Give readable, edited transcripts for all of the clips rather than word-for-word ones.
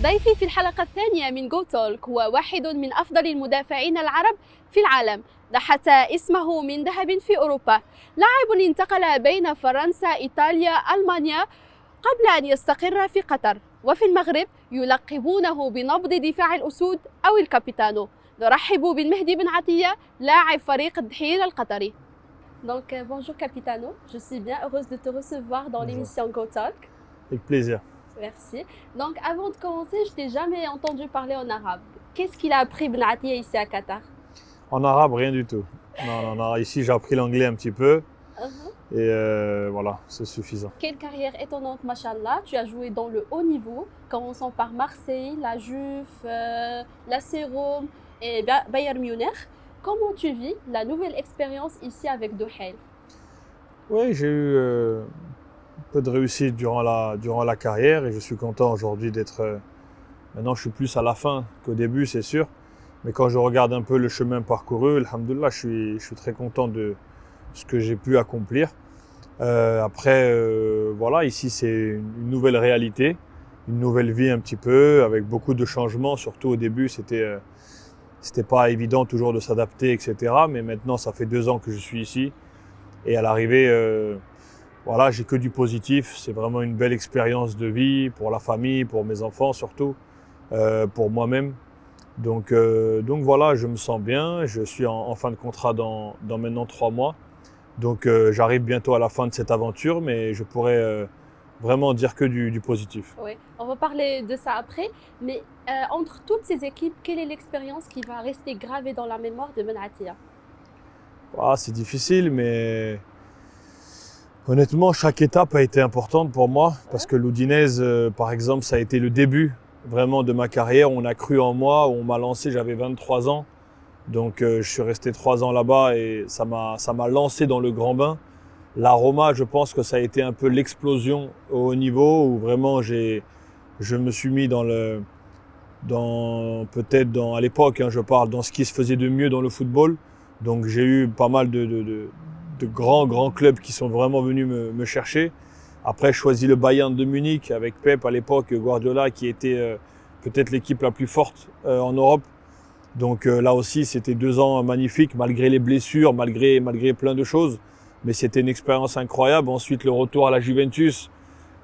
ضيفي في الحلقة الثانية من جو تولك هو واحد من أفضل المدافعين العرب في العالم، نحت اسمه من ذهب في أوروبا. لاعب انتقل بين فرنسا، إيطاليا، ألمانيا قبل أن يستقر في قطر، وفي المغرب يلقبونه بنبض دفاع الأسود أو الكابيتانو. نرحب بالمهدي بن عطية لاعب فريق الدحيل القطري. Donc bonjour Capitano, je suis bien heureuse de te recevoir dans l'émission Go Talk. Avec plaisir. Merci. Donc avant de commencer, je t'ai jamais entendu parler en arabe. Qu'est-ce qu'il a appris Ben Atia ici à Qatar? En arabe, rien du tout. Non, ici j'ai appris l'anglais un petit peu. Et voilà, c'est suffisant. Quelle carrière étonnante, machallah. Tu as joué dans le haut niveau, commençant par Marseille, la Juve, l'AC Rome et Bayern Munich. Comment tu vis la nouvelle expérience ici avec Duhail? Oui, j'ai eu un peu de réussite durant la carrière et je suis content aujourd'hui d'être... maintenant, je suis plus à la fin qu'au début, c'est sûr. Mais quand je regarde un peu le chemin parcouru, alhamdoulilah, je suis très content de ce que j'ai pu accomplir. Après, voilà, ici, c'est une nouvelle réalité, une nouvelle vie un petit peu, avec beaucoup de changements. Surtout au début, c'était pas évident toujours de s'adapter, etc. Mais maintenant, ça fait 2 ans que je suis ici. Et à l'arrivée, voilà, j'ai que du positif. C'est vraiment une belle expérience de vie pour la famille, pour mes enfants surtout, pour moi-même. Donc voilà, je me sens bien. Je suis en fin de contrat dans maintenant 3 mois. Donc j'arrive bientôt à la fin de cette aventure, mais je pourrais vraiment dire que du positif. Oui, on va parler de ça après. Mais entre toutes ces équipes, quelle est l'expérience qui va rester gravée dans la mémoire de Ben Atia? C'est difficile, mais honnêtement, chaque étape a été importante pour moi. Parce que l'Udinese, par exemple, ça a été le début vraiment de ma carrière. On a cru en moi, on m'a lancé, j'avais 23 ans. Donc je suis resté 3 ans là-bas et ça m'a lancé dans le grand bain. La Roma, je pense que ça a été un peu l'explosion au haut niveau où vraiment je me suis mis à l'époque, je parle, dans ce qui se faisait de mieux dans le football. Donc j'ai eu pas mal de grands clubs qui sont vraiment venus me chercher. Après, je choisis le Bayern de Munich avec Pep à l'époque, Guardiola, qui était peut-être l'équipe la plus forte en Europe. Donc là aussi, c'était 2 ans magnifiques, malgré les blessures, malgré plein de choses. Mais c'était une expérience incroyable. Ensuite, le retour à la Juventus,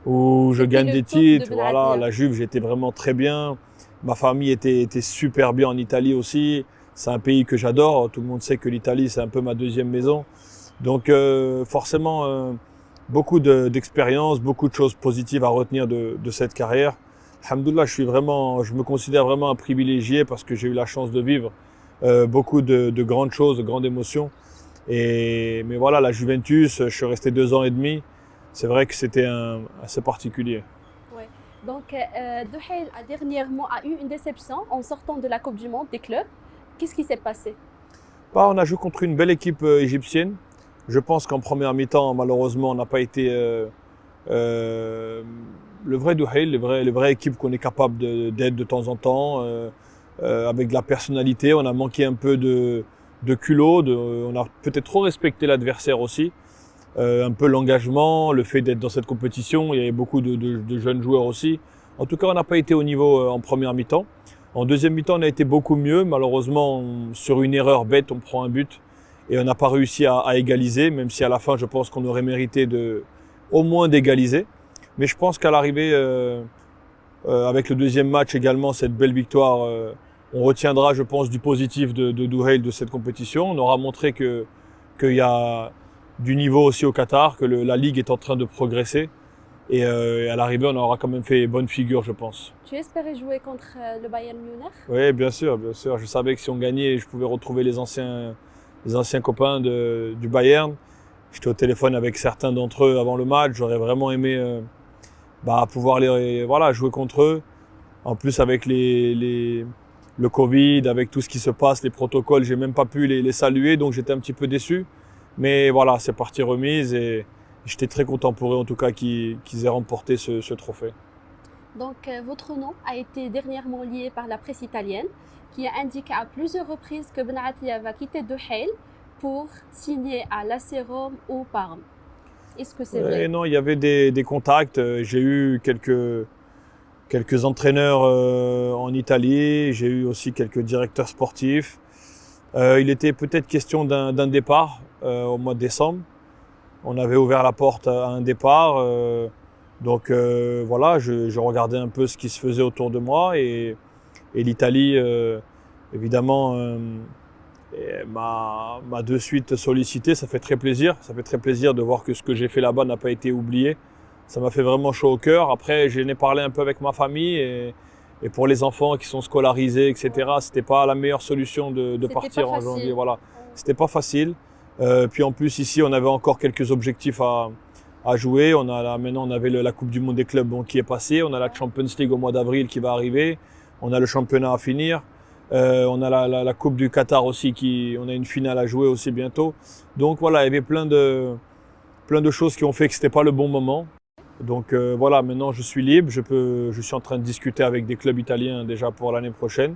où je gagne des titres. Voilà, la Juve, j'étais vraiment très bien. Ma famille était super bien en Italie aussi. C'est un pays que j'adore. Tout le monde sait que l'Italie, c'est un peu ma deuxième maison. Donc forcément, beaucoup d'expériences, beaucoup de choses positives à retenir de cette carrière. Alhamdoulilah, je me considère vraiment un privilégié parce que j'ai eu la chance de vivre beaucoup de grandes choses, de grandes émotions. Mais voilà, la Juventus, je suis resté 2 ans et demi. C'est vrai que c'était assez particulier. Ouais. Donc, Duhail a dernièrement eu une déception en sortant de la Coupe du Monde des clubs. Qu'est-ce qui s'est passé? On a joué contre une belle équipe égyptienne. Je pense qu'en première mi-temps, malheureusement, on n'a pas été le vrai Duhail, les vraies équipes qu'on est capable d'être de temps en temps, avec de la personnalité. On a manqué un peu de culot, on a peut-être trop respecté l'adversaire aussi. Un peu l'engagement, le fait d'être dans cette compétition, il y avait beaucoup de jeunes joueurs aussi. En tout cas, on n'a pas été au niveau en première mi-temps. En deuxième mi-temps, on a été beaucoup mieux. Malheureusement, sur une erreur bête, on prend un but et on n'a pas réussi à égaliser, même si à la fin, je pense qu'on aurait mérité au moins d'égaliser. Mais je pense qu'à l'arrivée, avec le deuxième match également, cette belle victoire, on retiendra, je pense, du positif de Duhail de cette compétition. On aura montré qu'il y a du niveau aussi au Qatar, que la Ligue est en train de progresser. Et à l'arrivée, on aura quand même fait bonne figure, je pense. Tu espérais jouer contre le Bayern Munich? Oui, bien sûr, bien sûr. Je savais que si on gagnait, je pouvais retrouver les anciens copains du Bayern. J'étais au téléphone avec certains d'entre eux avant le match. J'aurais vraiment aimé pouvoir jouer contre eux. En plus, avec le Covid, avec tout ce qui se passe, les protocoles, j'ai même pas pu les saluer, donc j'étais un petit peu déçu. Mais voilà, c'est partie remise et j'étais très content pour eux en tout cas qu'ils aient remporté ce trophée. Donc votre nom a été dernièrement lié par la presse italienne qui a indiqué à plusieurs reprises que Ben Atia va quitter Duhail pour signer à l'AC Rome ou Parme. Est-ce que c'est vrai? Non, il y avait des contacts. J'ai eu quelques entraîneurs en Italie, j'ai eu aussi quelques directeurs sportifs. Il était peut-être question d'un départ au mois de décembre. On avait ouvert la porte à un départ. Donc voilà, je regardais un peu ce qui se faisait autour de moi et l'Italie, évidemment, m'a de suite sollicité. Ça fait très plaisir. Ça fait très plaisir de voir que ce que j'ai fait là-bas n'a pas été oublié. Ça m'a fait vraiment chaud au cœur. Après, j'en ai parlé un peu avec ma famille et pour les enfants qui sont scolarisés, etc., c'était pas la meilleure solution de partir en janvier. Voilà, c'était pas facile. Puis en plus, ici, on avait encore quelques objectifs à jouer. Maintenant, on avait la Coupe du Monde des clubs qui est passée. On a la Champions League au mois d'avril qui va arriver. On a le championnat à finir. On a la Coupe du Qatar aussi, on a une finale à jouer aussi bientôt. Donc voilà, il y avait plein de choses qui ont fait que c'était pas le bon moment. Donc voilà, maintenant je suis libre, je suis en train de discuter avec des clubs italiens déjà pour l'année prochaine.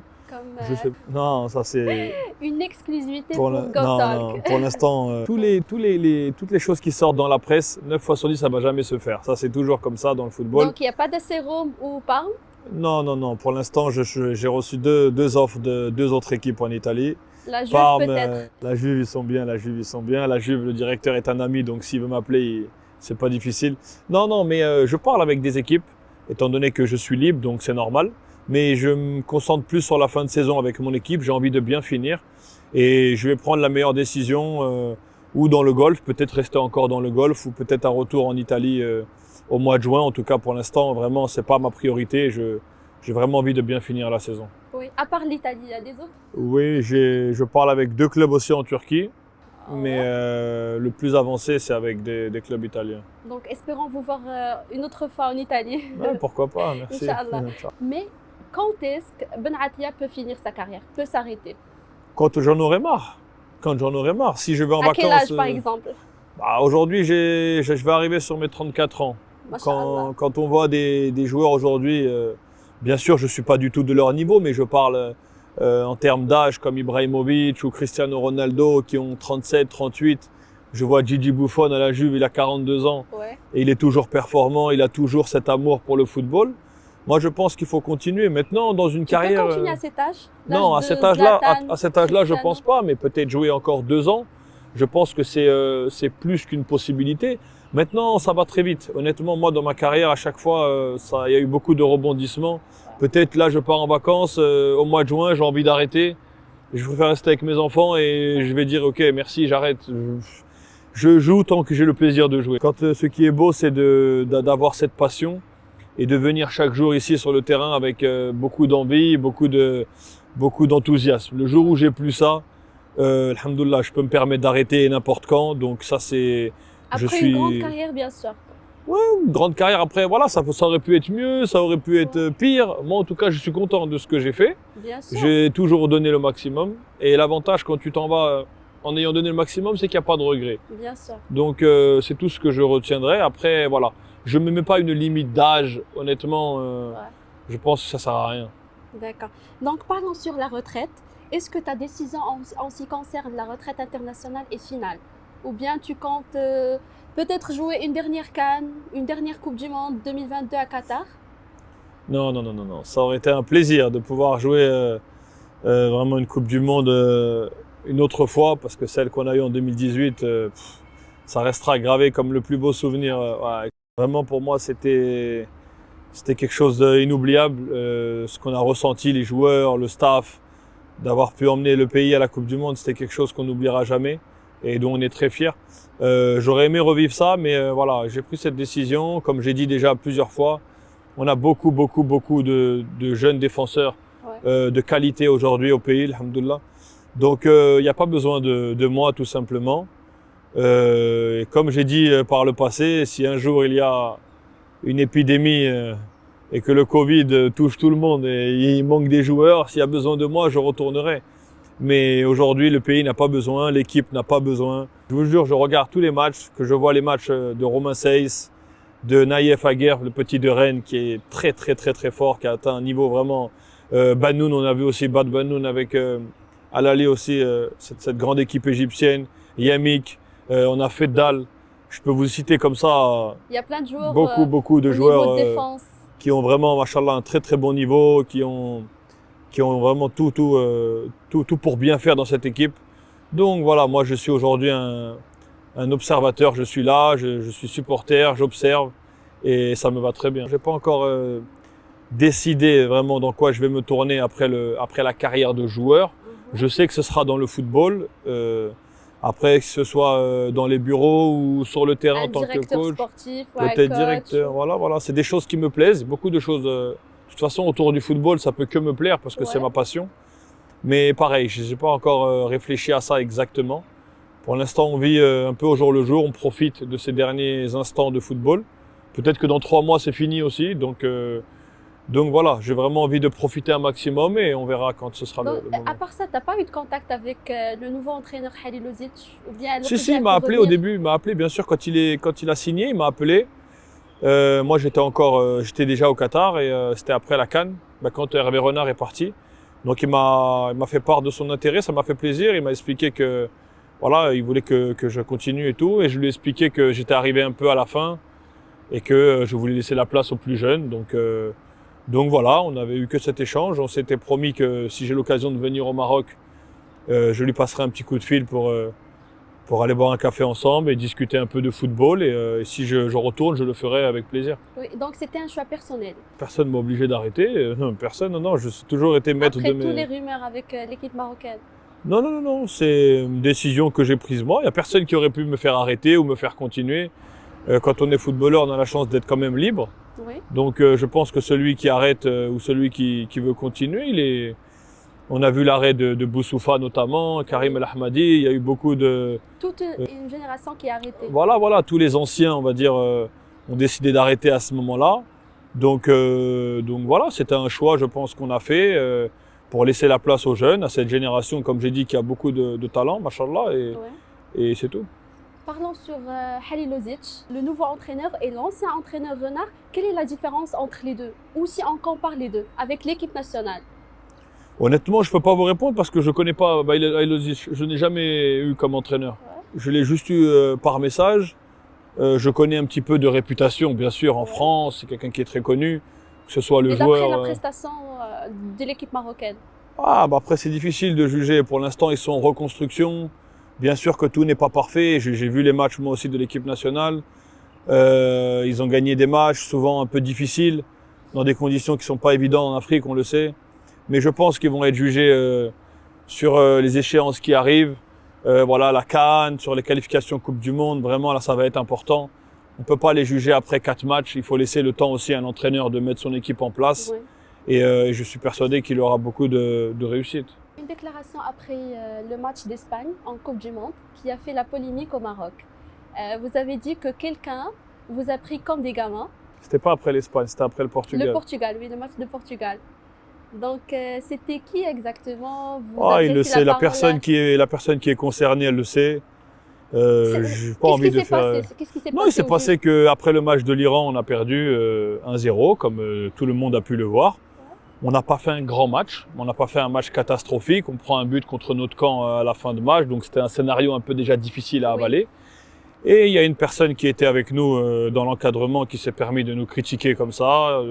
Non, ça c'est une exclusivité pour GoTalk. Non, pour l'instant, toutes les choses qui sortent dans la presse, 9 fois sur 10, ça ne va jamais se faire. Ça c'est toujours comme ça dans le football. Donc il n'y a pas d'AC Rome ou Parme? Non. Pour l'instant, j'ai reçu deux offres de 2 autres équipes en Italie. La Juve peut-être. La Juve, ils sont bien. La Juve, le directeur est un ami, donc s'il veut m'appeler, c'est pas difficile. Non, mais je parle avec des équipes, étant donné que je suis libre, donc c'est normal. Mais je me concentre plus sur la fin de saison avec mon équipe. J'ai envie de bien finir et je vais prendre la meilleure décision ou dans le golf, peut-être rester encore dans le golf ou peut-être un retour en Italie au mois de juin. En tout cas, pour l'instant, vraiment, c'est pas ma priorité. J'ai vraiment envie de bien finir la saison. Oui. À part l'Italie, il y a des autres? Oui, je parle avec 2 clubs aussi en Turquie. Mais le plus avancé, c'est avec des clubs italiens. Donc, espérons vous voir une autre fois en Italie. Ouais, pourquoi pas, merci. Inch'Allah. Mais quand est-ce que Ben Atia peut finir sa carrière, peut s'arrêter? Quand j'en aurai marre. Si je vais en vacances. À quel âge, par exemple? Aujourd'hui, je vais arriver sur mes 34 ans. Quand on voit des joueurs aujourd'hui, bien sûr, je ne suis pas du tout de leur niveau, mais je parle en termes d'âge comme Ibrahimovic ou Cristiano Ronaldo qui ont 37, 38. Je vois Gigi Buffon à la Juve, il a 42 ans. Ouais. Et il est toujours performant, il a toujours cet amour pour le football. Moi, je pense qu'il faut continuer. Maintenant, dans une carrière. Tu peux continuer à cet âge? Non, à cet âge-là, je pense pas, mais peut-être jouer encore 2 ans. Je pense que c'est plus qu'une possibilité. Maintenant, ça va très vite. Honnêtement, moi, dans ma carrière, à chaque fois, il y a eu beaucoup de rebondissements. Peut-être là, je pars en vacances au mois de juin, j'ai envie d'arrêter. Je préfère rester avec mes enfants et je vais dire, OK, merci, j'arrête. Je joue tant que j'ai le plaisir de jouer. Quand ce qui est beau, c'est d'avoir cette passion et de venir chaque jour ici sur le terrain avec beaucoup d'envie, beaucoup d'enthousiasme. Le jour où j'ai plus ça, alhamdoulilah, je peux me permettre d'arrêter n'importe quand. Donc ça, c'est... Après une grande carrière, bien sûr. Ouais, une grande carrière. Après, voilà, ça aurait pu être mieux, ça aurait pu être pire. Moi, en tout cas, je suis content de ce que j'ai fait. Bien sûr. J'ai toujours donné le maximum. Et l'avantage, quand tu t'en vas en ayant donné le maximum, c'est qu'il n'y a pas de regret. Bien sûr. Donc, c'est tout ce que je retiendrai. Après, voilà. Je ne me mets pas une limite d'âge, honnêtement. Je pense que ça ne sert à rien. D'accord. Donc, parlons sur la retraite. Est-ce que ta décision en ce qui concerne la retraite internationale est finale? Ou bien tu comptes peut-être jouer une dernière CAN, une dernière Coupe du Monde 2022 à Qatar? Non. Ça aurait été un plaisir de pouvoir jouer vraiment une Coupe du Monde une autre fois, parce que celle qu'on a eue en 2018, ça restera gravé comme le plus beau souvenir. Vraiment, pour moi, c'était quelque chose d'inoubliable. Ce qu'on a ressenti, les joueurs, le staff, d'avoir pu emmener le pays à la Coupe du Monde, c'était quelque chose qu'on n'oubliera jamais et dont on est très fiers. J'aurais aimé revivre ça, mais voilà, j'ai pris cette décision. Comme j'ai dit déjà plusieurs fois, on a beaucoup de jeunes défenseurs de qualité aujourd'hui au pays, alhamdoulilah. Donc il n'y a pas besoin de moi, tout simplement. Et comme j'ai dit par le passé, si un jour il y a une épidémie et que le Covid touche tout le monde et il manque des joueurs, s'il y a besoin de moi, je retournerai. Mais aujourd'hui, le pays n'a pas besoin, l'équipe n'a pas besoin. Je vous jure, je regarde tous les matchs, que je vois les matchs de Romain Seyss, de Naïef Aguerre, le petit de Rennes, qui est très fort, qui a atteint un niveau vraiment... Banoun, on a vu aussi Bad Banoun avec Al-Ali aussi, cette grande équipe égyptienne, Yamik, on a Feddal. Je peux vous citer comme ça il y a plein de joueurs, beaucoup de joueurs qui ont vraiment, machallah, un très très bon niveau, qui ont vraiment tout pour bien faire dans cette équipe. Donc voilà, moi je suis aujourd'hui un observateur, je suis là, je suis supporter, j'observe et ça me va très bien. Je n'ai pas encore décidé vraiment dans quoi je vais me tourner après la carrière de joueur. Je sais que ce sera dans le football. Après, que ce soit dans les bureaux ou sur le terrain en tant que coach, sportif, peut-être directeur, voilà, c'est des choses qui me plaisent, beaucoup de choses. De toute façon, autour du football, ça peut que me plaire parce que c'est ma passion. Mais pareil, je n'ai pas encore réfléchi à ça exactement. Pour l'instant, on vit un peu au jour le jour, on profite de ces derniers instants de football. Peut-être que dans 3 mois, c'est fini aussi. Donc voilà, j'ai vraiment envie de profiter un maximum et on verra quand ce sera le moment. À part ça, tu n'as pas eu de contact avec le nouveau entraîneur Halilovic ou bien Si, il m'a appelé au début, il m'a appelé bien sûr quand il a signé, il m'a appelé. Moi j'étais déjà au Qatar et c'était après la CAN, quand Hervé Renard est parti. Donc il m'a fait part de son intérêt, ça m'a fait plaisir, il m'a expliqué que voilà, il voulait que je continue et tout. Et je lui ai expliqué que j'étais arrivé un peu à la fin et que je voulais laisser la place aux plus jeunes. Donc voilà, on n'avait eu que cet échange. On s'était promis que si j'ai l'occasion de venir au Maroc, je lui passerai un petit coup de fil pour aller boire un café ensemble et discuter un peu de football. Et si je retourne, je le ferai avec plaisir. Oui, donc c'était un choix personnel. Personne ne m'a obligé d'arrêter. Non, personne, non, je suis toujours été maître Après de mes... tous les rumeurs avec l'équipe marocaine. Non, c'est une décision que j'ai prise moi. Il n'y a personne qui aurait pu me faire arrêter ou me faire continuer. Quand on est footballeur, on a la chance d'être quand même libre. Oui. Donc je pense que celui qui arrête ou celui qui veut continuer, on a vu l'arrêt de Boussoufa notamment, Karim El Ahmadi, il y a eu beaucoup de... Toute une génération qui a arrêté. Voilà, tous les anciens, on va dire, ont décidé d'arrêter à ce moment-là. Donc voilà, c'était un choix, je pense, qu'on a fait pour laisser la place aux jeunes, à cette génération, comme j'ai dit, qui a beaucoup de talent, machallah, et c'est tout. Parlons sur Halilovic, le nouveau entraîneur et l'ancien entraîneur Renard. Quelle est la différence entre les deux? Ou si on compare les deux avec l'équipe nationale? Honnêtement, je ne peux pas vous répondre parce que je ne connais pas Halilovic. Je n'ai jamais eu comme entraîneur. Ouais. Je l'ai juste eu par message. Je connais un petit peu de réputation, bien sûr, en France. C'est quelqu'un qui est très connu, que ce soit le joueur... Et d'après la prestation de l'équipe marocaine? Après, c'est difficile de juger. Pour l'instant, ils sont en reconstruction. Bien sûr que tout n'est pas parfait. J'ai vu les matchs, moi aussi, de l'équipe nationale. Ils ont gagné des matchs, souvent un peu difficiles, dans des conditions qui ne sont pas évidentes en Afrique, on le sait. Mais je pense qu'ils vont être jugés sur les échéances qui arrivent. Voilà, la CAN, sur les qualifications Coupe du Monde. Vraiment, là, ça va être important. On ne peut pas les juger après 4 matchs. Il faut laisser le temps aussi à un entraîneur de mettre son équipe en place. Oui. Et je suis persuadé qu'il aura beaucoup de réussite. Une déclaration après le match d'Espagne en Coupe du Monde qui a fait la polémique au Maroc. Vous avez dit que quelqu'un vous a pris comme des gamins. C'était pas après l'Espagne, c'était après le Portugal. Le Portugal, oui, le match de Portugal. Donc c'était qui exactement? Il le sait, la personne qui est concernée, elle le sait. J'ai pas envie de faire. Qu'est-ce qui s'est passé? Non, il s'est passé qu'après le match de l'Iran, on a perdu 1-0, comme tout le monde a pu le voir. On n'a pas fait un grand match, on n'a pas fait un match catastrophique. On prend un but contre notre camp à la fin de match, donc c'était un scénario un peu déjà difficile à avaler. Oui. Et il y a une personne qui était avec nous dans l'encadrement qui s'est permis de nous critiquer comme ça,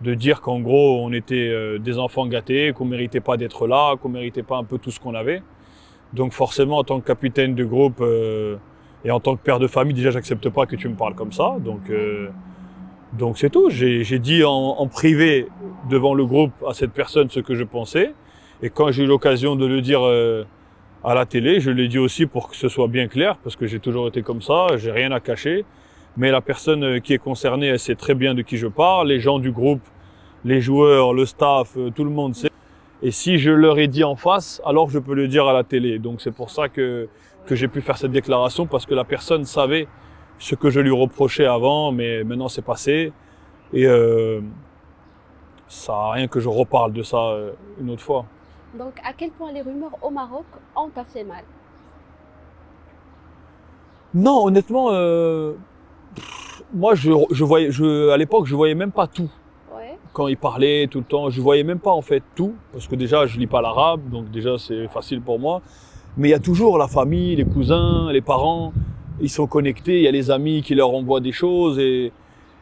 de dire qu'en gros on était des enfants gâtés, qu'on ne méritait pas d'être là, qu'on ne méritait pas un peu tout ce qu'on avait. Donc forcément, en tant que capitaine de groupe et en tant que père de famille, déjà j'accepte pas que tu me parles comme ça. Donc c'est tout. J'ai dit en privé devant le groupe à cette personne ce que je pensais. Et quand j'ai eu l'occasion de le dire à la télé, je l'ai dit aussi pour que ce soit bien clair, parce que j'ai toujours été comme ça, j'ai rien à cacher. Mais la personne qui est concernée, elle sait très bien de qui je parle. Les gens du groupe, les joueurs, le staff, tout le monde sait. Et si je leur ai dit en face, alors je peux le dire à la télé. Donc c'est pour ça que j'ai pu faire cette déclaration, parce que la personne savait ce que je lui reprochais avant, mais maintenant c'est passé. Et ça n'a rien que je reparle de ça une autre fois. Donc à quel point les rumeurs au Maroc ont fait mal? Non, honnêtement, moi à l'époque je voyais même pas tout. Ouais. Quand il parlait tout le temps, je voyais même pas en fait tout, parce que déjà je lis pas l'arabe, donc déjà c'est facile pour moi. Mais il y a toujours la famille, les cousins, les parents, ils sont connectés, il y a les amis qui leur envoient des choses, et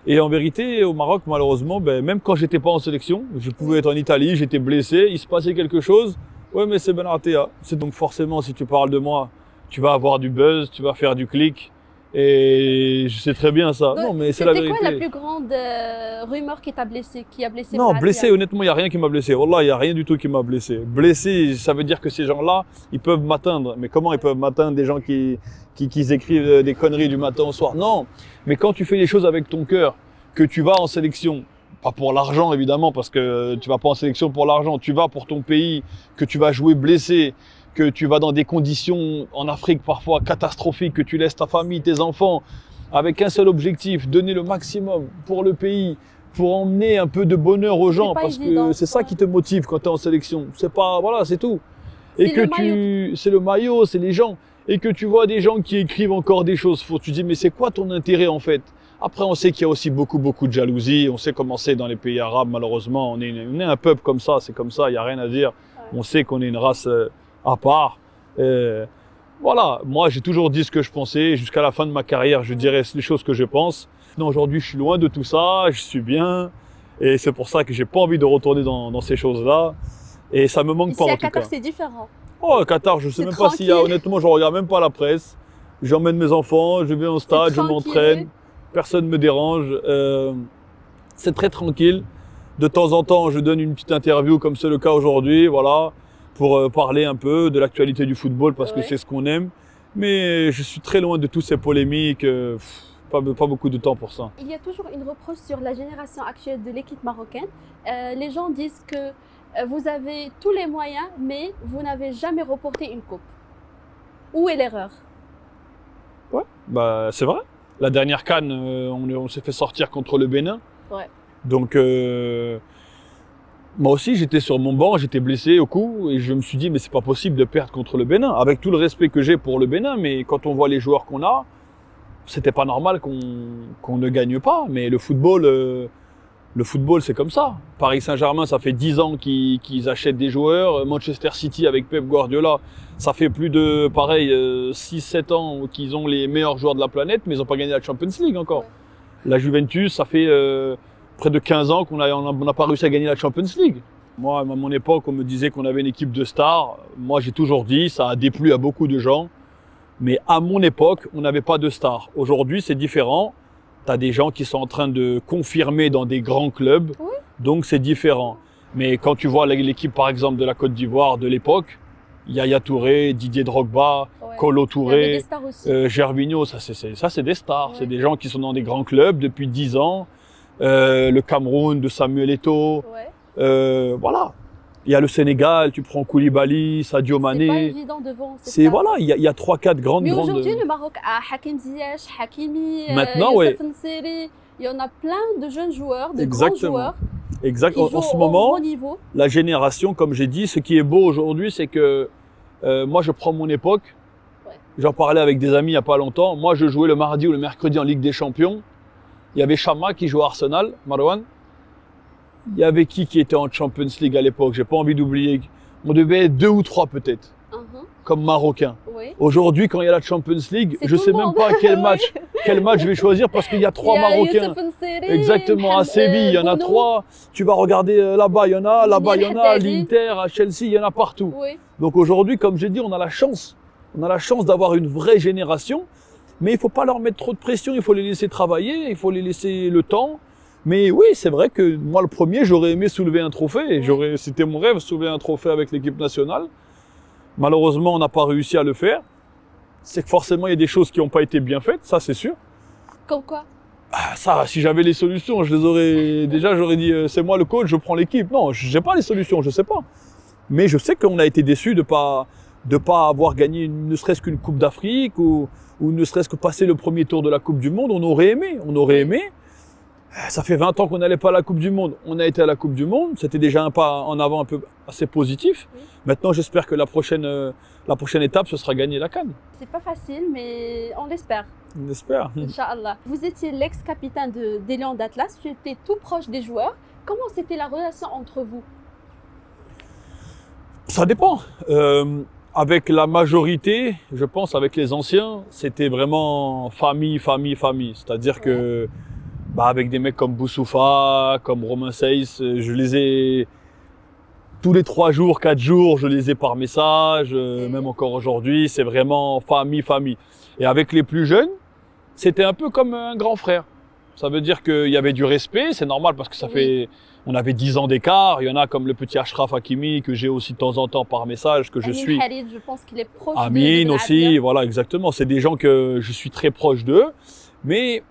Et en vérité, au Maroc, malheureusement, même quand j'étais pas en sélection, je pouvais être en Italie, j'étais blessé, il se passait quelque chose. Ouais, mais c'est Benatia. C'est donc forcément, si tu parles de moi, tu vas avoir du buzz, tu vas faire du clic. Et je sais très bien ça. Donc, Non, mais c'est la vérité. C'était quoi la plus grande rumeur qui t'a blessé, qui a blessé Non, Benatia? blessé, honnêtement, il n'y a rien qui m'a blessé. Wallah, il n'y a rien du tout qui m'a blessé. Blessé, ça veut dire que ces gens-là, ils peuvent m'atteindre. Mais comment ils peuvent m'atteindre, des gens qui écrivent des conneries du matin au soir? Non, mais quand tu fais les choses avec ton cœur, que tu vas en sélection, pas pour l'argent évidemment, parce que tu vas pas en sélection pour l'argent, tu vas pour ton pays, que tu vas jouer blessé, que tu vas dans des conditions en Afrique parfois catastrophiques, que tu laisses ta famille, tes enfants, avec un seul objectif, donner le maximum pour le pays, pour emmener un peu de bonheur aux gens, parce que c'est ça qui te motive quand tu es en sélection. C'est pas, voilà, c'est tout. Et que c'est le maillot, c'est les gens. Et que tu vois des gens qui écrivent encore des choses fausses. Tu dis, mais c'est quoi ton intérêt en fait? Après, on sait qu'il y a aussi beaucoup de jalousie. On sait comment c'est dans les pays arabes, malheureusement. On est un peuple comme ça, c'est comme ça, il n'y a rien à dire. Ouais. On sait qu'on est une race à part. Voilà, moi j'ai toujours dit ce que je pensais. Jusqu'à la fin de ma carrière, je dirais les choses que je pense. Non, aujourd'hui, je suis loin de tout ça, je suis bien. Et c'est pour ça que j'ai pas envie de retourner dans ces choses-là. Et ça me manque pas en tout cas. Ici à Qatar, c'est différent. Oh, Qatar, je sais même pas s'il y a, honnêtement, je regarde même pas la presse. J'emmène mes enfants, je vais au stade, je m'entraîne. Personne ne me dérange. C'est très tranquille. De temps en temps, je donne une petite interview comme c'est le cas aujourd'hui, voilà, pour parler un peu de l'actualité du football parce que c'est ce qu'on aime. Mais je suis très loin de toutes ces polémiques. Pas beaucoup de temps pour ça. Il y a toujours une reproche sur la génération actuelle de l'équipe marocaine. Les gens disent que vous avez tous les moyens, mais vous n'avez jamais remporté une coupe. Où est l'erreur? Ouais, bah c'est vrai. La dernière CAN, on s'est fait sortir contre le Bénin. Ouais. Donc, moi aussi, j'étais sur mon banc, j'étais blessé au cou et je me suis dit, mais c'est pas possible de perdre contre le Bénin. Avec tout le respect que j'ai pour le Bénin, mais quand on voit les joueurs qu'on a, c'était pas normal qu'on ne gagne pas. Mais le football, c'est comme ça. Paris Saint-Germain, ça fait 10 ans qu'ils achètent des joueurs. Manchester City avec Pep Guardiola, ça fait plus de, 6-7 ans qu'ils ont les meilleurs joueurs de la planète, mais ils n'ont pas gagné la Champions League encore. Ouais. La Juventus, ça fait près de 15 ans qu'on n'a pas réussi à gagner la Champions League. Moi, à mon époque, on me disait qu'on avait une équipe de stars. Moi, j'ai toujours dit, ça a déplu à beaucoup de gens. Mais à mon époque, on n'avait pas de stars. Aujourd'hui, c'est différent. Tu as des gens qui sont en train de confirmer dans des grands clubs, donc c'est différent. Mais quand tu vois l'équipe, par exemple, de la Côte d'Ivoire de l'époque, Yaya Touré, Didier Drogba, Kolo Touré, Gervinho, ça c'est des stars. Ouais. C'est des gens qui sont dans des grands clubs depuis 10 ans. Le Cameroun de Samuel Eto'o. Ouais. Voilà. Il y a le Sénégal, tu prends Koulibaly, Sadio Mané. C'est pas évident devant. Voilà, il y a 3-4 grandes. Mais aujourd'hui, le Maroc a Hakim Ziyech, Hakimi, maintenant, Youssef N'Sery. Il y en a plein de jeunes joueurs, de grands joueurs. Exactement. En ce moment, la génération, comme j'ai dit, ce qui est beau aujourd'hui, c'est que moi, je prends mon époque. Ouais. J'en parlais avec des amis il n'y a pas longtemps. Moi, je jouais le mardi ou le mercredi en Ligue des Champions. Il y avait Chama qui jouait à Arsenal, Marwan. Il y avait qui était en Champions League à l'époque? J'ai pas envie d'oublier. On devait être 2 ou 3 peut-être, comme Marocains. Oui. Aujourd'hui, quand il y a la Champions League, je sais même pas quel match je vais choisir parce qu'il y a 3 Marocains. Exactement, à Séville, il y en a 3. Tu vas regarder là-bas, il y en a, là-bas, il y en a, à l'Inter, à Chelsea, il y en a partout. Oui. Donc aujourd'hui, comme j'ai dit, on a la chance d'avoir une vraie génération, mais il faut pas leur mettre trop de pression, il faut les laisser travailler, il faut les laisser le temps. Mais oui, c'est vrai que moi, le premier, j'aurais aimé soulever un trophée. C'était mon rêve, soulever un trophée avec l'équipe nationale. Malheureusement, on n'a pas réussi à le faire. C'est que forcément, il y a des choses qui n'ont pas été bien faites, ça c'est sûr. Comme quoi? Ça, si j'avais les solutions, je les aurais... Déjà, j'aurais dit, c'est moi le coach, je prends l'équipe. Non, j'ai pas les solutions, je sais pas. Mais je sais qu'on a été déçus de pas avoir gagné ne serait-ce qu'une Coupe d'Afrique ou ne serait-ce que passer le premier tour de la Coupe du Monde. On aurait aimé. Ça fait 20 ans qu'on n'allait pas à la Coupe du Monde. On a été à la Coupe du Monde. C'était déjà un pas en avant un peu assez positif. Oui. Maintenant, j'espère que la prochaine étape, ce sera gagner la CAN. C'est pas facile, mais on l'espère. On l'espère. Inch'Allah. Vous étiez l'ex-capitaine des Lions d'Atlas. Tu étais tout proche des joueurs. Comment c'était la relation entre vous? Ça dépend. Avec la majorité, je pense, avec les anciens, c'était vraiment famille. C'est-à-dire que Bah, avec des mecs comme Boussoufa, comme Romain Seyss, je les ai tous les 3 jours, 4 jours, je les ai par message, même encore aujourd'hui, c'est vraiment famille. Et avec les plus jeunes, c'était un peu comme un grand frère. Ça veut dire qu'il y avait du respect, c'est normal parce que on avait 10 ans d'écart. Il y en a comme le petit Ashraf Hakimi que j'ai aussi de temps en temps par message, que je Amin suis. Harid, je pense qu'il est proche Amine de aussi, voilà, exactement. C'est des gens que je suis très proche d'eux, mais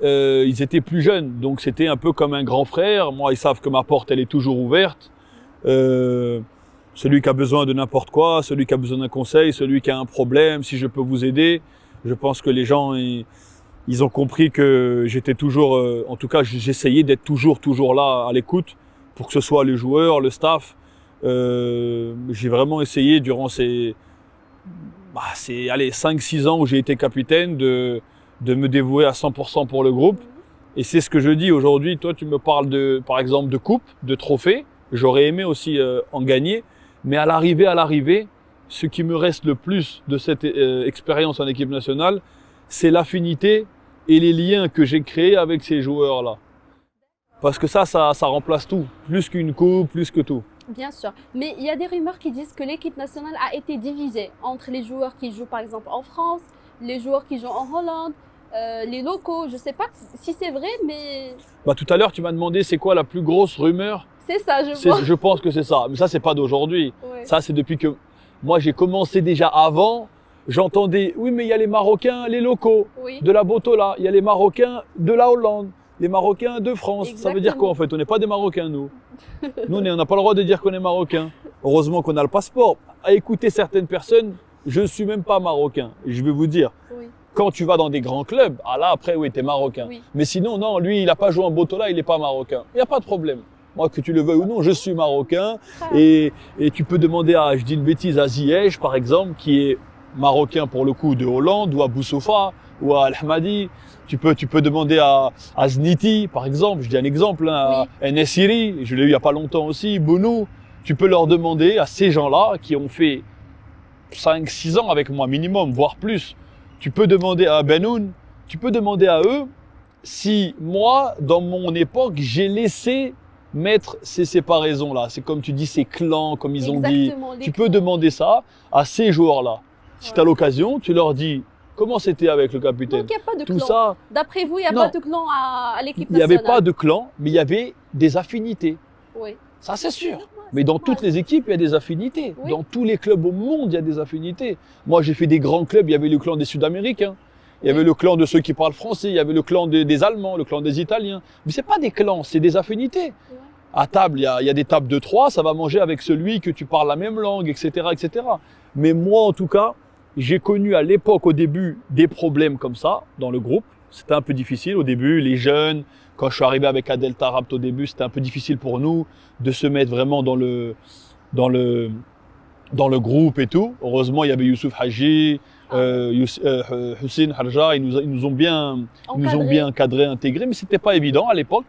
ils étaient plus jeunes, donc c'était un peu comme un grand frère. Moi, ils savent que ma porte, elle est toujours ouverte. Celui qui a besoin de n'importe quoi, celui qui a besoin d'un conseil, celui qui a un problème, si je peux vous aider. Je pense que les gens, ils ont compris que j'étais toujours, en tout cas, j'essayais d'être toujours là à l'écoute pour que ce soit les joueurs, le staff. J'ai vraiment essayé durant ces 5-6 ans où j'ai été capitaine de me dévouer à 100% pour le groupe. Et c'est ce que je dis aujourd'hui. Toi, tu me parles par exemple de coupe, de trophée. J'aurais aimé aussi en gagner. Mais à l'arrivée, ce qui me reste le plus de cette expérience en équipe nationale, c'est l'affinité et les liens que j'ai créés avec ces joueurs-là. Parce que ça remplace tout. Plus qu'une coupe, plus que tout. Bien sûr, mais il y a des rumeurs qui disent que l'équipe nationale a été divisée entre les joueurs qui jouent par exemple en France, les joueurs qui jouent en Hollande, les locaux. Je ne sais pas si c'est vrai, mais... Tout à l'heure, tu m'as demandé c'est quoi la plus grosse rumeur. C'est ça, je pense. Je pense que c'est ça. Mais ça, c'est pas d'aujourd'hui. Ouais. Ça, c'est depuis que moi, j'ai commencé déjà avant. J'entendais, oui, mais il y a les Marocains, les locaux de la Botola. Il y a les Marocains de la Hollande, les Marocains de France. Exactement. Ça veut dire quoi en fait? On n'est pas des Marocains, nous. Nous, on n'a pas le droit de dire qu'on est Marocains. Heureusement qu'on a le passeport. À écouter certaines personnes, je ne suis même pas Marocain. Je vais vous dire. Oui. Quand tu vas dans des grands clubs, là, après, oui, tu es Marocain. Oui. Mais sinon, non, lui, il n'a pas joué en Botola, il n'est pas Marocain. Il n'y a pas de problème. Moi, que tu le veuilles ou non, je suis Marocain. Et tu peux demander je dis une bêtise, à Ziyech, par exemple, qui est Marocain pour le coup de Hollande, ou à Boussoufa, ou à Al-Hamadi. Tu peux demander à Zniti, par exemple, je dis un exemple, à Nessiri, je l'ai eu il n'y a pas longtemps aussi, Bounou. Tu peux leur demander à ces gens-là qui ont fait 5-6 ans avec moi minimum, voire plus. Tu peux demander à Benoun, tu peux demander à eux si moi, dans mon époque, j'ai laissé mettre ces séparaisons-là. C'est comme tu dis, ces clans, comme ils ont dit. Tu peux demander ça à ces joueurs-là. Si tu as l'occasion, tu leur dis comment c'était avec le capitaine. Donc il n'y a pas de tout clan. Ça, d'après vous, il n'y a pas de clan à l'équipe nationale. Il n'y avait pas de clan, mais il y avait des affinités. Oui. Ça, c'est sûr. Mais dans toutes les équipes, il y a des affinités. Oui. Dans tous les clubs au monde, il y a des affinités. Moi, j'ai fait des grands clubs, il y avait le clan des Sud-Américains. Il y avait le clan de ceux qui parlent français, il y avait le clan des Allemands, le clan des Italiens. Mais c'est pas des clans, c'est des affinités. Ouais. À table, il y a des tables de 3, ça va manger avec celui que tu parles la même langue, etc., etc. Mais moi, en tout cas, j'ai connu à l'époque, au début, des problèmes comme ça dans le groupe. C'était un peu difficile au début, les jeunes. Quand je suis arrivé avec Adel Tarabt au début, c'était un peu difficile pour nous de se mettre vraiment dans le groupe et tout. Heureusement, il y avait Youssouf Hadji, Hussein Harja, ils nous ont bien encadrés, intégrés, mais c'était pas évident à l'époque.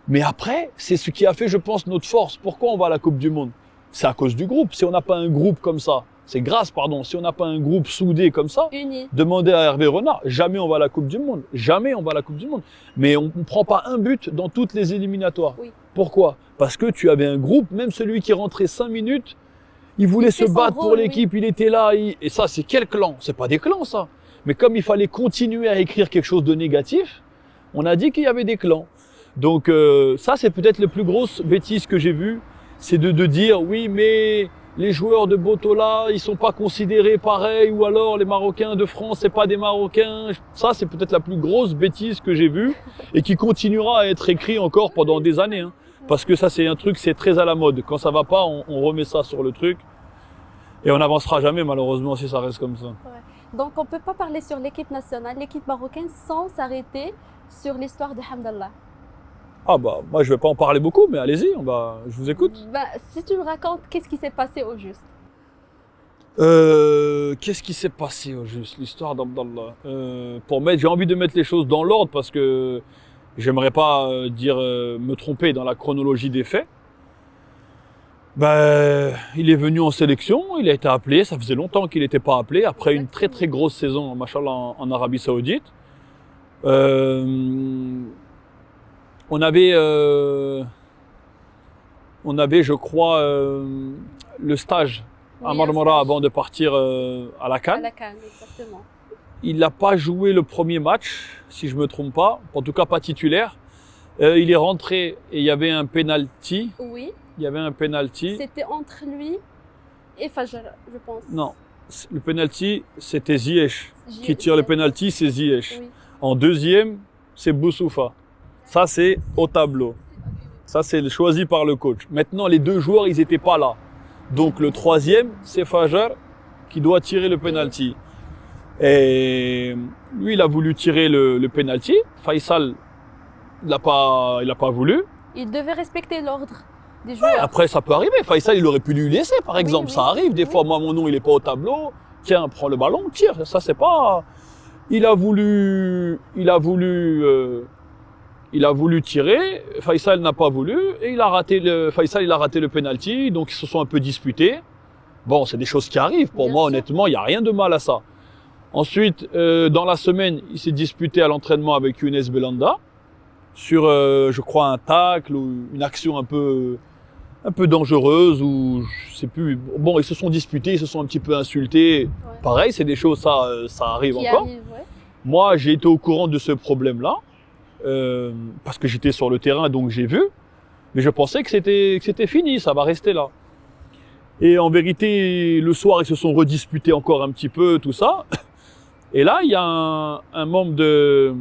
Mais après, c'est ce qui a fait, je pense, notre force. Pourquoi on va à la Coupe du Monde? C'est à cause du groupe. Si on n'a pas un groupe comme ça, si on n'a pas un groupe soudé comme ça, demandez à Hervé Renard, jamais on va à la Coupe du Monde. Jamais on va à la Coupe du Monde. Mais on ne prend pas un but dans toutes les éliminatoires. Oui. Pourquoi? Parce que tu avais un groupe, même celui qui rentrait 5 minutes, il voulait se battre pour l'équipe, il était là. Et ça, c'est quel clan? C'est pas des clans, ça. Mais comme il fallait continuer à écrire quelque chose de négatif, on a dit qu'il y avait des clans. Donc ça, c'est peut-être la plus grosse bêtise que j'ai vue, c'est de dire oui, mais les joueurs de Botola, ils sont pas considérés pareil, ou alors les Marocains de France, c'est pas des Marocains. Ça, c'est peut-être la plus grosse bêtise que j'ai vue et qui continuera à être écrit encore pendant des années. Hein. Parce que ça, c'est un truc, c'est très à la mode. Quand ça va pas, on remet ça sur le truc et on n'avancera jamais, malheureusement, si ça reste comme ça. Ouais. Donc, on peut pas parler sur l'équipe nationale, l'équipe marocaine, sans s'arrêter sur l'histoire de Hamdallah. Ah bah, moi je vais pas en parler beaucoup, mais allez-y, je vous écoute. Si tu me racontes, qu'est-ce qui s'est passé au juste? Qu'est-ce qui s'est passé au juste, l'histoire d'Hamdallah? J'ai envie de mettre les choses dans l'ordre parce que j'aimerais pas me tromper dans la chronologie des faits. Il est venu en sélection, il a été appelé, ça faisait longtemps qu'il n'était pas appelé, après une très très grosse saison, machallah, en Arabie Saoudite. on avait, je crois, le stage à Oui, Marmara un avant de partir à la à CAN. la CAN, exactement. Il n'a pas joué le premier match, si je me trompe pas, en tout cas pas titulaire. Il est rentré et il y avait un penalty. Oui, Il y avait un penalty. c'était entre lui et Fajr, je pense. Non, le penalty, c'était Ziyech. Qui Ziyech. tire le penalty, c'est Ziyech. Oui. En deuxième, c'est Boussoufa. Ça, c'est au tableau. Ça, c'est choisi par le coach. Maintenant, les deux joueurs, ils n'étaient pas là. Donc, le troisième, c'est Fajr qui doit tirer le penalty. Et lui, il a voulu tirer le penalty. Faisal, il n'a pas voulu. Il devait respecter l'ordre des joueurs. Après, ça peut arriver. Faisal, il aurait pu lui laisser, par exemple. oui. Ça arrive. Des fois, moi, mon nom, il n'est pas au tableau. Tiens, prends le ballon, tire. Ça, c'est pas... Il a voulu tirer. Faisal n'a pas voulu. Et Faisal, il a raté le penalty. Donc, ils se sont un peu disputés. Bon, c'est des choses qui arrivent. Pour Bien moi, sûr. honnêtement, il n'y a rien de mal à ça. Ensuite, dans la semaine, il s'est disputé à l'entraînement avec Younes Belanda sur, je crois, un tacle ou une action un peu dangereuse ou je sais plus. Bon, ils se sont disputés, ils se sont un petit peu insultés. Ouais. Pareil, c'est des choses, ça arrive Qui encore. arrive, ouais. Moi, j'ai été au courant de ce problème-là parce que j'étais sur le terrain, donc j'ai vu. Mais je pensais que c'était fini, ça va rester là. Et en vérité, le soir, ils se sont redisputés encore un petit peu, tout ça. Et là, il y a un membre de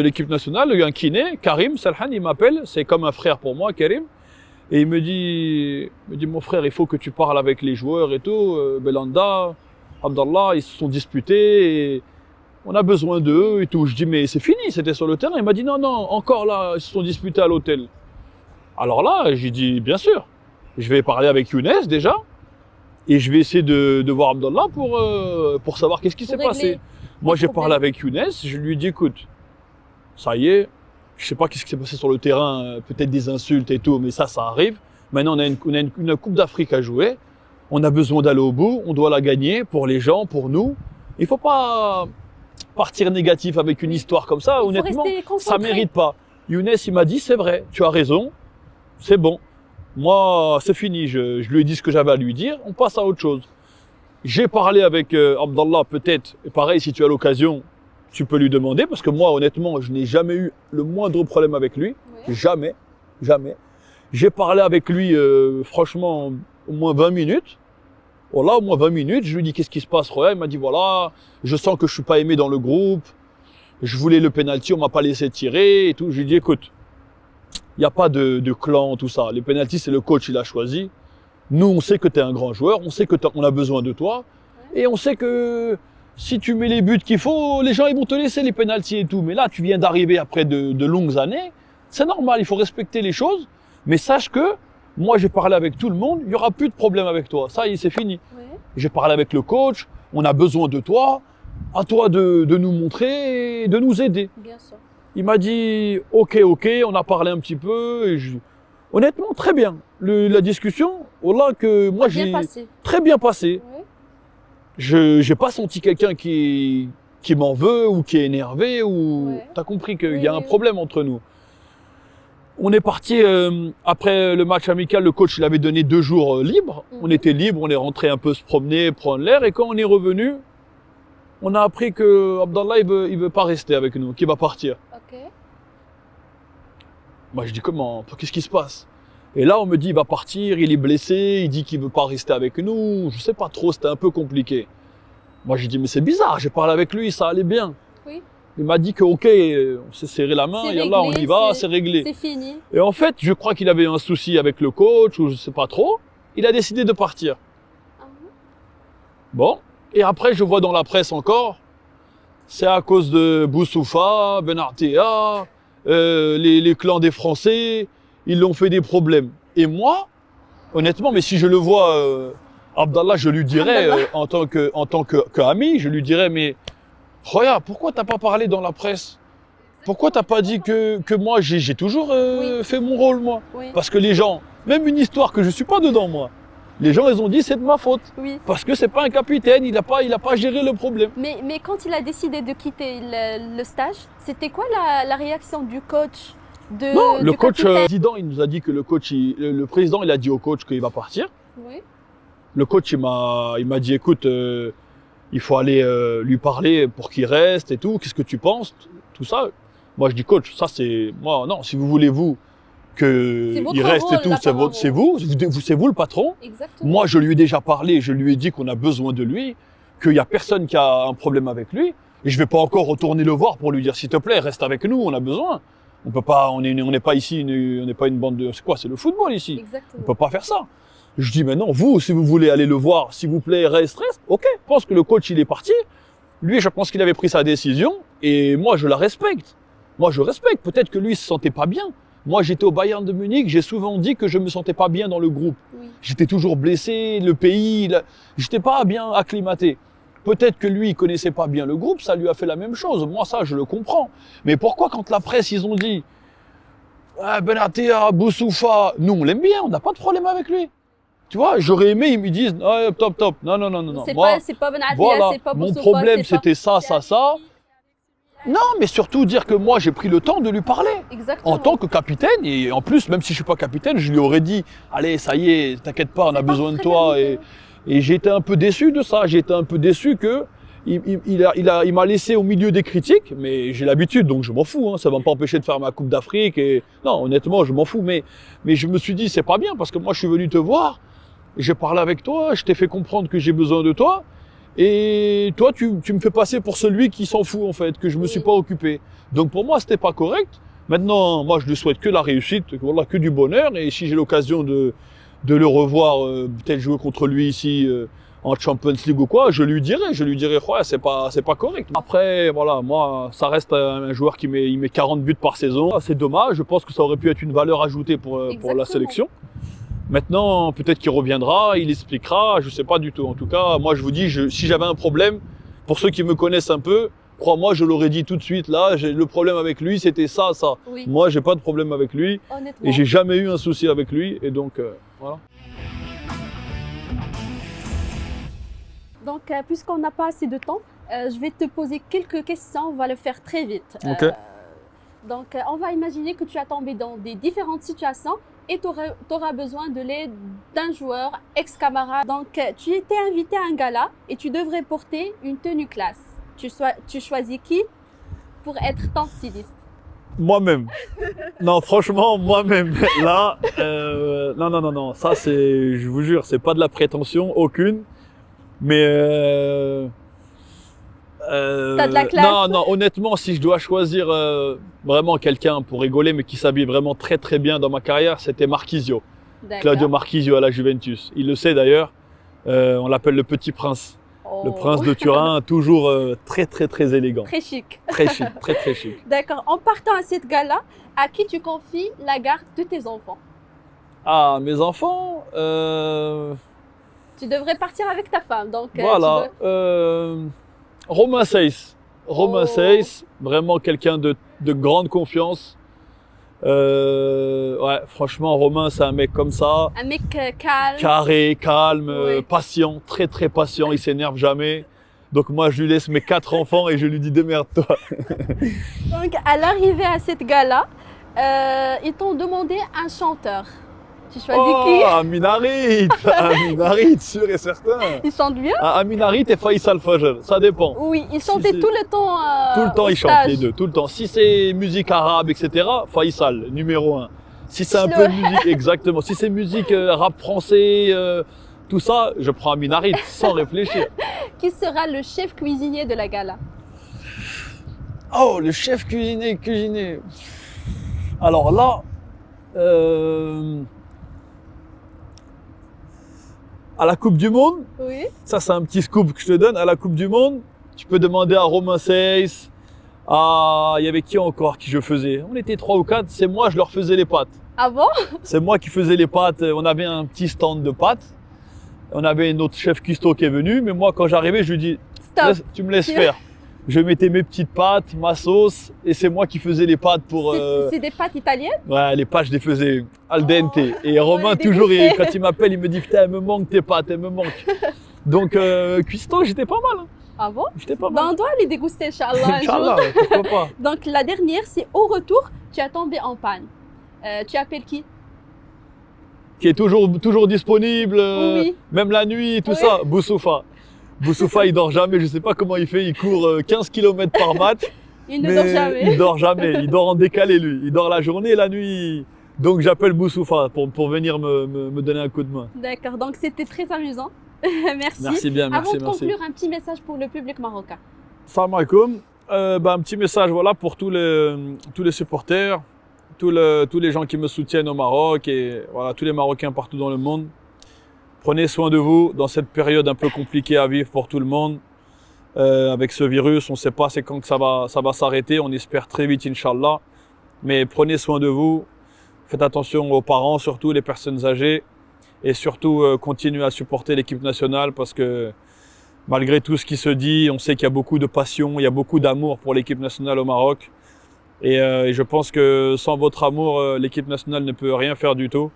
l'équipe nationale, un kiné, Karim Salhan, il m'appelle, c'est comme un frère pour moi, Karim. Et il me dit, mon frère, il faut que tu parles avec les joueurs et tout. Belanda, Abdallah, ils se sont disputés et on a besoin d'eux et tout. Je dis, mais c'est fini, c'était sur le terrain. Il m'a dit, non, encore là, ils se sont disputés à l'hôtel. Alors là, j'ai dit, bien sûr, je vais parler avec Younes déjà. Et je vais essayer de voir Abdallah pour savoir qu'est-ce qui s'est passé. Moi, j'ai parlé avec Younes, je lui ai dit, écoute, ça y est, je sais pas qu'est-ce qui s'est passé sur le terrain, peut-être des insultes et tout, mais ça arrive. Maintenant, on a une Coupe d'Afrique à jouer. On a besoin d'aller au bout, on doit la gagner pour les gens, pour nous. Il faut pas partir négatif avec une histoire comme ça, honnêtement, ça mérite pas. Younes, il m'a dit, c'est vrai, tu as raison, c'est bon. Moi, c'est fini, je lui ai dit ce que j'avais à lui dire, on passe à autre chose. J'ai parlé avec Abdallah, peut-être, et pareil, si tu as l'occasion, tu peux lui demander, parce que moi, honnêtement, je n'ai jamais eu le moindre problème avec lui. Oui. Jamais. J'ai parlé avec lui, franchement, au moins 20 minutes. Voilà, au moins 20 minutes, je lui ai dit qu'est-ce qui se passe, Roya. Il m'a dit voilà, je sens que je suis pas aimé dans le groupe, je voulais le penalty, on m'a pas laissé tirer et tout. Je lui ai dit écoute, il n'y a pas de clan, tout ça. Les penalties, c'est le coach, il a choisi. Nous, on sait que tu es un grand joueur, on sait que on a besoin de toi. Et on sait que si tu mets les buts qu'il faut, les gens ils vont te laisser les penalties et tout. Mais là, tu viens d'arriver après de longues années. C'est normal, il faut respecter les choses. Mais sache que moi, j'ai parlé avec tout le monde, il n'y aura plus de problème avec toi. Ça y est, c'est fini. Oui. J'ai parlé avec le coach, on a besoin de toi. À toi de nous montrer et de nous aider. Bien sûr. Il m'a dit ok, on a parlé un petit peu. Et honnêtement, très bien. La discussion, voilà que moi j'ai très bien passé. Oui. Je n'ai pas senti quelqu'un qui m'en veut ou qui est énervé ou t'as compris qu'il y a un problème entre nous. On est parti après le match amical. Le coach il avait donné 2 jours libres. On était libre, on est rentré un peu se promener, prendre l'air. Et quand on est revenu, on a appris que Abdallah il veut pas rester avec nous, qu'il va partir. Okay. Moi je dis comment, qu'est-ce qui se passe? Et là on me dit il va partir, il est blessé, il dit qu'il veut pas rester avec nous. Je sais pas trop, c'était un peu compliqué. Moi j'ai dit mais c'est bizarre, j'ai parlé avec lui, ça allait bien. Oui. Il m'a dit que ok, on s'est serré la main, et là on y va, c'est réglé. C'est fini. Et en fait je crois qu'il avait un souci avec le coach ou je sais pas trop. Il a décidé de partir. Bon. Et après, je vois dans la presse encore, c'est à cause de Boussoufa, Ben Artea, les clans des Français, ils l'ont fait des problèmes. Et moi, honnêtement, mais si je le vois, Abdallah, je lui dirais, en tant qu'ami, je lui dirais, mais regarde, pourquoi t'as pas parlé dans la presse? Pourquoi t'as pas dit que moi, j'ai toujours fait mon rôle, moi? Oui. Parce que les gens, même une histoire que je suis pas dedans, moi, Les gens, ils ont dit c'est de ma faute. Oui. Parce que c'est pas un capitaine, il a pas géré le problème. Mais quand il a décidé de quitter le stage, c'était quoi la réaction du coach Non, le du coach, capitaine? président, il nous a dit que le président, il a dit au coach qu'il va partir. Oui. Le coach, il m'a dit, écoute, il faut aller lui parler pour qu'il reste et tout. Qu'est-ce que tu penses? Tout ça. Moi, je dis, coach, ça c'est, moi, non, si vous voulez, vous, C'est votre qu'il reste et rôle, tout, apparemment. c'est vous le patron. Exactement. Moi, je lui ai déjà parlé, je lui ai dit qu'on a besoin de lui, qu'il y a personne qui a un problème avec lui. Et je vais pas encore retourner le voir pour lui dire, s'il te plaît, reste avec nous, on a besoin. On peut pas, on n'est pas ici, on n'est pas une bande de, c'est quoi, c'est le football ici. On Exactement. peut pas faire ça. Je dis, mais non, vous, si vous voulez aller le voir, s'il vous plaît, reste. Ok. Je pense que le coach, il est parti. Lui, je pense qu'il avait pris sa décision. Et moi, je la respecte. Moi, je respecte. Peut-être que lui, il se sentait pas bien. Moi, j'étais au Bayern de Munich. J'ai souvent dit que je me sentais pas bien dans le groupe. Oui. J'étais toujours blessé, le pays, j'étais pas bien acclimaté. Peut-être que lui, il connaissait pas bien le groupe, ça lui a fait la même chose. Moi, ça, je le comprends. Mais pourquoi, quand la presse, ils ont dit, ah, Benatia, Boussoufa, nous, on l'aime bien, on n'a pas de problème avec lui. Tu vois, j'aurais aimé, ils me disent, ah, top. Non. C'est Moi, pas Benatia, voilà, c'est pas mon Boussoufa, problème, c'est pas- c'était ça. Non, mais surtout dire que moi, j'ai pris le temps de lui parler. Exactement. En tant que capitaine, et en plus, même si je suis pas capitaine, je lui aurais dit, allez, ça y est, t'inquiète pas, on a C'est pas besoin de très toi. bien. Et j'étais un peu déçu de ça. J'étais un peu déçu que il m'a laissé au milieu des critiques, mais j'ai l'habitude, donc je m'en fous. Hein, ça va pas empêcher de faire ma Coupe d'Afrique. Et non, honnêtement, je m'en fous. Mais je me suis dit, c'est pas bien parce que moi, je suis venu te voir, j'ai parlé avec toi, je t'ai fait comprendre que j'ai besoin de toi. Et toi, tu me fais passer pour celui qui s'en fout, en fait, que je me suis pas occupé. Donc pour moi, c'était pas correct. Maintenant, moi, je lui souhaite que la réussite, voilà, que du bonheur. Et si j'ai l'occasion de le revoir, peut-être jouer contre lui ici en Champions League ou quoi, je lui dirai, ouais, c'est pas correct. Après, voilà, moi, ça reste un joueur il met 40 buts par saison. C'est dommage. Je pense que ça aurait pu être une valeur ajoutée pour la Exactement. sélection. Maintenant, peut-être qu'il reviendra, il expliquera, je sais pas du tout. En tout cas, moi, je vous dis, si j'avais un problème, pour ceux qui me connaissent un peu, crois-moi, je l'aurais dit tout de suite. Là, le problème avec lui, c'était ça. Oui, Moi, j'ai pas de problème avec lui honnêtement. et j'ai jamais eu un souci avec lui. Et donc, voilà. Donc, puisqu'on n'a pas assez de temps, je vais te poser quelques questions. On va le faire très vite. Ok. Donc, on va imaginer que tu as tombé dans des différentes situations et tu auras besoin de l'aide d'un joueur ex-camarade. Donc, tu étais invité à un gala et tu devrais porter une tenue classe. Tu choisis qui pour être ton styliste? Moi-même. Non, franchement, moi-même. Là, non. Ça, je vous jure, c'est pas de la prétention, aucune. Mais T'as de la classe. Non, honnêtement, si je dois choisir vraiment quelqu'un pour rigoler, mais qui s'habille vraiment très très bien dans ma carrière, c'était Marchisio. D'accord. Claudio Marchisio à la Juventus. Il le sait d'ailleurs. On l'appelle le petit prince. Oh. Le prince de Turin, toujours très très très élégant. Très chic. Très chic, très très chic. D'accord. En partant à cette gala, à qui tu confies la garde de tes enfants? Ah, mes enfants, Tu devrais partir avec ta femme. Donc, voilà. Romain Seyss. Romain Oh. Seyss, vraiment quelqu'un de grande confiance. Ouais, franchement, Romain, c'est un mec comme ça. un mec calme. Carré, calme, Oui. patient, très très patient, il s'énerve jamais. Donc moi, je lui laisse mes 4 enfants et je lui dis démerde-toi. Donc, à l'arrivée à cette gala, ils t'ont demandé un chanteur. Tu choisis qui? Amin Harit, Amin Harit, sûr et certain. Ils chantent bien? Amin Harit et Faisal Fajr, ça dépend. Oui, ils chantaient c'est- tout le temps. Tout le temps, au ils chantent stage. les deux, tout le temps. Si c'est musique arabe, etc., Faisal, numéro 1. Si c'est un Le- peu de musique, exactement. Si c'est musique rap français, tout ça, je prends Amin Harit sans réfléchir. Qui sera le chef cuisinier de la gala? Oh, le chef cuisinier. Alors là, à la Coupe du Monde, Oui. ça c'est un petit scoop que je te donne, à la Coupe du Monde, tu peux demander à Romain Seyss, il y avait qui encore qui je faisais? On était 3 ou 4, c'est moi, je leur faisais les pâtes. Ah bon? C'est moi qui faisais les pâtes, on avait un petit stand de pâtes, on avait notre chef cuistot qui est venu, mais moi quand j'arrivais, je lui dis, Stop. tu me laisses Tu- faire. je mettais mes petites pâtes, ma sauce, et c'est moi qui faisais les pâtes pour... C'est des pâtes italiennes? Ouais, les pâtes, je les faisais al dente. Et Romain, les toujours, déguster. quand il m'appelle, il me dit, putain, elles me manquent tes pâtes, elles me manquent. Donc, cuistot, j'étais pas mal. Hein. Ah bon? J'étais pas Ben, mal. on doit les déguster, Inch'Allah, un jour. Inch'Allah, pourquoi pas. Donc la dernière, c'est au retour, tu as tombé en panne. Tu appelles qui? Qui est toujours disponible, Oui. même la nuit, tout Oui. ça. Boussoufa. Boussoufa, il dort jamais, je sais pas comment il fait, il court 15 km par match. Il ne dort jamais. Il dort jamais, il dort en décalé lui. Il dort la journée et la nuit. Donc j'appelle Boussoufa pour venir me donner un coup de main. D'accord, donc c'était très amusant. Merci. Merci bien, merci, Avant de merci. conclure, un petit message pour le public marocain. Salam alaikum. Un petit message voilà, pour tous les supporters, tous les gens qui me soutiennent au Maroc et voilà, tous les Marocains partout dans le monde. Prenez soin de vous dans cette période un peu compliquée à vivre pour tout le monde. Avec ce virus, on ne sait pas c'est quand que ça va s'arrêter. On espère très vite, Inch'Allah. Mais prenez soin de vous. Faites attention aux parents, surtout les personnes âgées. Et surtout, continuez à supporter l'équipe nationale parce que malgré tout ce qui se dit, on sait qu'il y a beaucoup de passion, il y a beaucoup d'amour pour l'équipe nationale au Maroc. Et je pense que sans votre amour, l'équipe nationale ne peut rien faire du tout.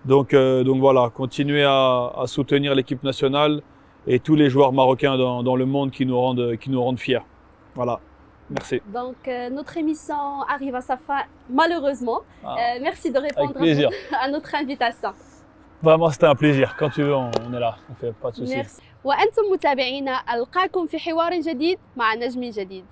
Donc voilà, continuez à soutenir l'équipe nationale et tous les joueurs marocains dans le monde qui nous rendent fiers. Voilà, merci. Donc notre émission arrive à sa fin, malheureusement. Merci de répondre Avec plaisir. à notre invitation. Vraiment, c'était un plaisir. Quand tu veux, on est là. On fait pas de soucis. Merci. وأنتم متابعينا ألقاكم في حوار جديد مع نجم جديد.